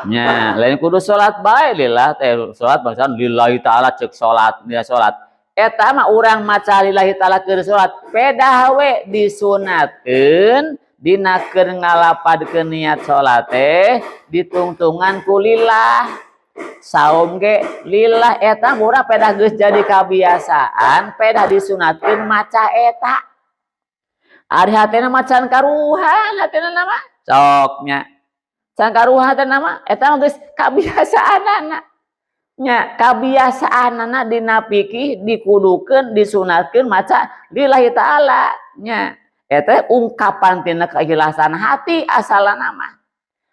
nya lain kudu salat bae lillah teh salat bangsa lillahi taala cek salat dia salat eta mah urang maca lillahi taala keur salat pedah we disunatkeun dina keur ngalapadkeun niat salat teh ditungtungan ku lillah saum ge lillah eta urang pedah geus jadi kabiasaan pedah disunatkeun maca eta ari hatena macan karuhan hatena nama coknya can karuhan hatena mah eta mah geus kabiasaanana nya kabiasaanana dina fikih dikudukeun disunatkeun maca lillahi taala nya eta ungkapan tina keikhlasan hati asalna mah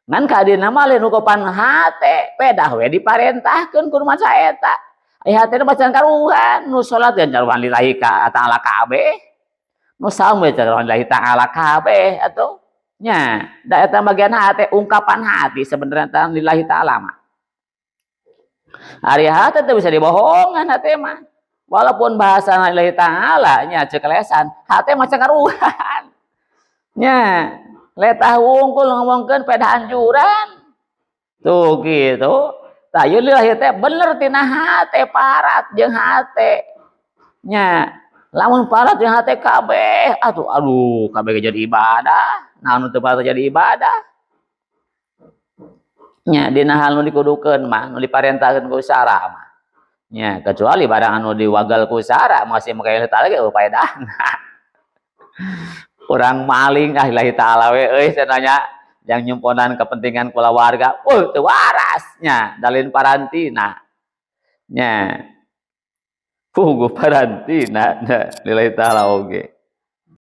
ngan kadina mah lain ungkapan hate pedah we diparentahkeun kudu maca eta aya hatena macan karuhan nu salat dan jaruhan lillahi taala kabeh nu saum we jaruhan lillahi taala kabeh atuh nya da eta bagian hate ungkapan hati sebenarnya tah lillahi taala mah ari hate teh bisa dibohongan hate mah walaupun bahasa lillahi taala nya ceuk lesan hate macam karuhan nya letah wungkul ngomongkeun peda anjuran tuh gitu tah ieu lillahi teh bener tina hate parat jeung hate nya lamun parat jeung hate kabeh aduh kabeh jadi ibadah naon teu parat jadi ibadah nya dina hal nu dikudukeun mah nu diparentahkeun ku syara mah nya kecuali barang anu diwagal ku syara masih make lillahi ge paedahna urang maling lillahi taala we euy cenanya yang nyimponan kepentingan kulawarga teu waras nya dalin parantina nya puguh parantina lillahi taala oge